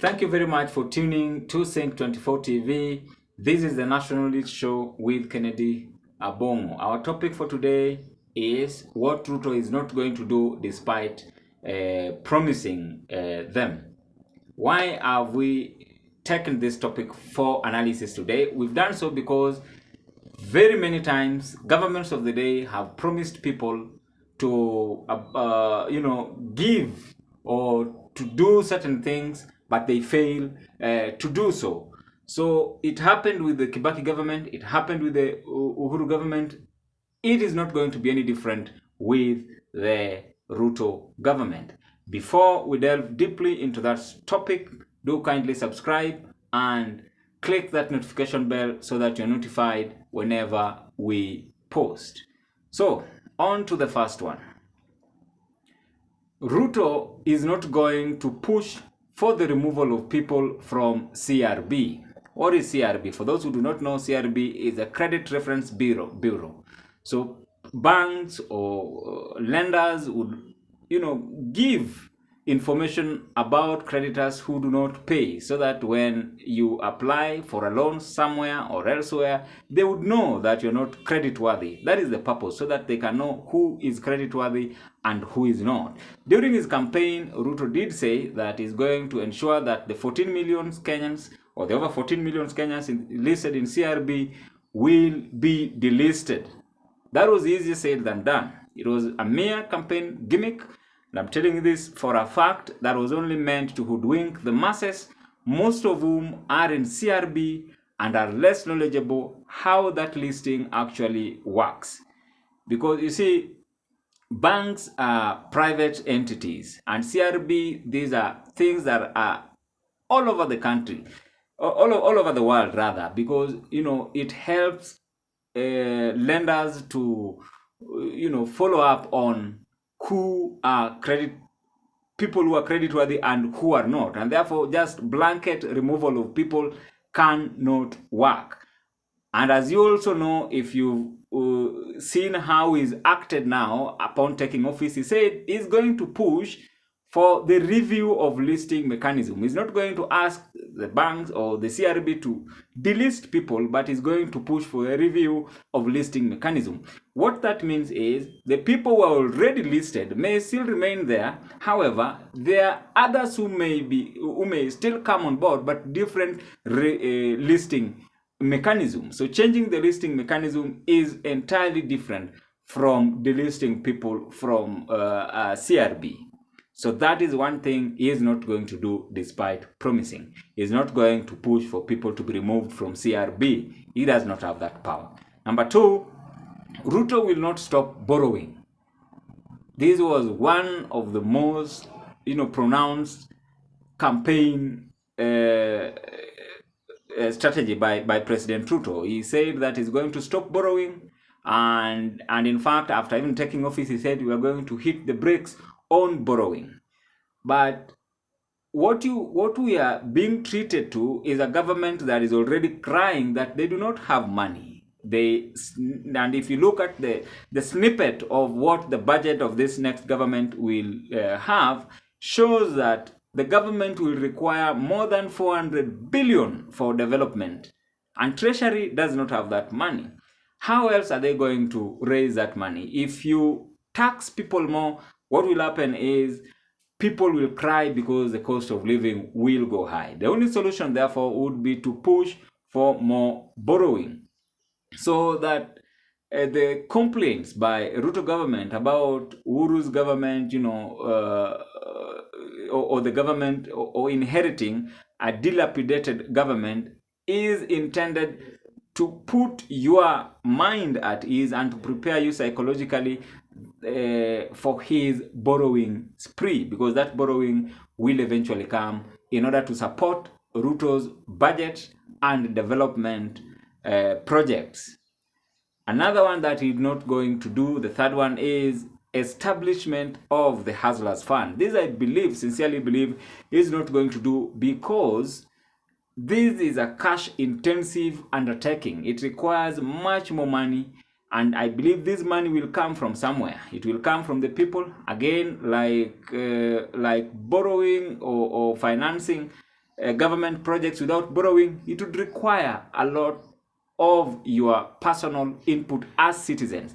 Thank you very much for tuning to Sync 24 TV. This is the Nationalist show with Kennedy Abongo. Our topic for today is what RUTO is not going to do despite promising them. Why have we taken this topic for analysis today? We've done so because very many times governments of the day have promised people to give or to do certain things, but they fail to do so. So it happened with the Kibaki government, it happened with the Uhuru government. It is not going to be any different with the RUTO government. Before we delve deeply into that topic, do kindly subscribe and click that notification bell so that you're notified whenever we post. So, on to the first one. RUTO is not going to push for the removal of people from CRB. What is CRB? For those who do not know, CRB is a Credit Reference Bureau. So banks or lenders would, give information about creditors who do not pay, so that when you apply for a loan somewhere or elsewhere, they would know that you're not credit worthy. That is the purpose, so that they can know who is credit worthy and who is not. During his campaign, RUTO did say that he's going to ensure that the 14 million Kenyans, or the over 14 million Kenyans listed in CRB, will be delisted. That was easier said than done. It was a mere campaign gimmick. And I'm telling you this for a fact that was only meant to hoodwink the masses, most of whom are in CRB and are less knowledgeable how that listing actually works. Because you see, banks are private entities, and CRB, these are things that are all over the country, all over the world rather, because it helps lenders to follow up on who are people who are creditworthy and who are not, and therefore just blanket removal of people cannot work. And as you also know, if you've seen how he's acted now upon taking office, he said he's going to push for the review of listing mechanism. He's not going to ask the banks or the CRB to delist people, but he's going to push for a review of listing mechanism. What that means is the people who are already listed may still remain there. However, there are others who may still come on board, but different listing mechanism. So changing the listing mechanism is entirely different from delisting people from CRB. So that is one thing he is not going to do despite promising. He is not going to push for people to be removed from CRB. He does not have that power. Number two, RUTO will not stop borrowing. This was one of the most, pronounced campaign strategy by President RUTO. He said that he's going to stop borrowing, and in fact, after even taking office, he said we are going to hit the brakes on borrowing. But what we are being treated to is a government that is already crying that they do not have money. And if you look at the snippet of what the budget of this next government will have, shows that the government will require more than 400 billion for development, and Treasury does not have that money. How else are they going to raise that money? If you tax people more, what will happen is people will cry because the cost of living will go high. The only solution, therefore, would be to push for more borrowing, so that the complaints by RUTO government about Uhuru's government, or the government, or inheriting a dilapidated government, is intended to put your mind at ease and to prepare you psychologically for his borrowing spree, because that borrowing will eventually come in order to support RUTO's budget and development projects. Another one that he's not going to do, the third one, is establishment of the Hustlers Fund. This, I believe, sincerely believe, is not going to do, because this is a cash-intensive undertaking. It requires much more money, and I believe this money will come from somewhere. It will come from the people, again, like borrowing or financing government projects without borrowing, it would require a lot of your personal input as citizens.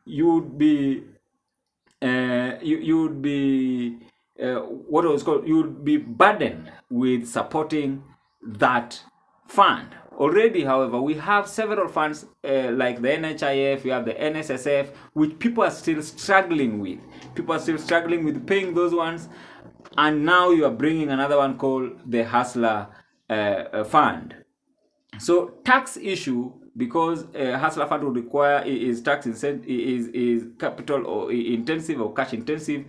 You would be you would be what was called, you would be burdened with supporting that fund. Already, however, we have several funds like the NHIF, we have the NSSF, which people are still struggling with. People are still struggling with paying those ones, and now you are bringing another one called the Hustler Fund. So tax issue, because Hustler Fund will require is tax incentive, is capital or intensive or cash intensive,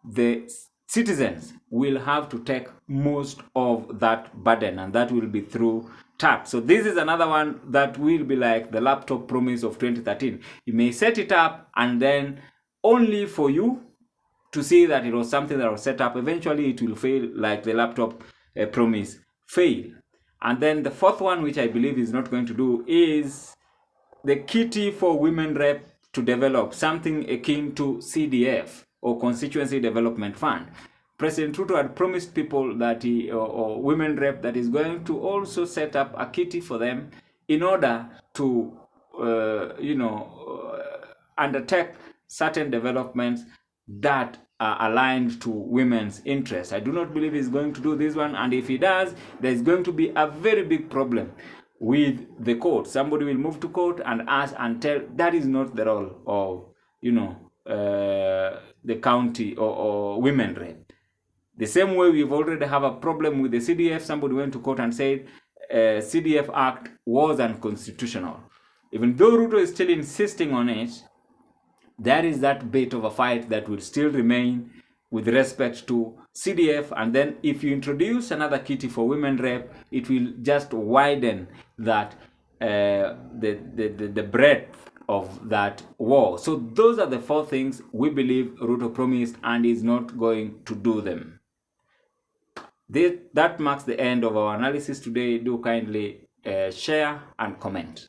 the citizens will have to take most of that burden, and that will be through tax. So this is another one that will be like the laptop promise of 2013. You may set it up and then only for you to see that it was something that was set up. Eventually it will fail, like the laptop promise fail. And then the fourth one, which I believe is not going to do, is the kitty for women rep to develop something akin to CDF or Constituency Development Fund. President Ruto had promised people that or women rep, that is going to also set up a kitty for them in order to, undertake certain developments that are aligned to women's interests. I do not believe he's going to do this one, and if he does, there's going to be a very big problem with the court. Somebody will move to court and ask and tell that is not the role of, the county or women rep. The same way we've already have a problem with the CDF. Somebody went to court and said CDF Act was unconstitutional. Even though Ruto is still insisting on it, there is that bit of a fight that will still remain with respect to CDF. And then if you introduce another kitty for women rep, it will just widen that the breadth of that war. So those are the four things we believe Ruto promised and is not going to do them. That marks the end of our analysis today. Do kindly share and comment.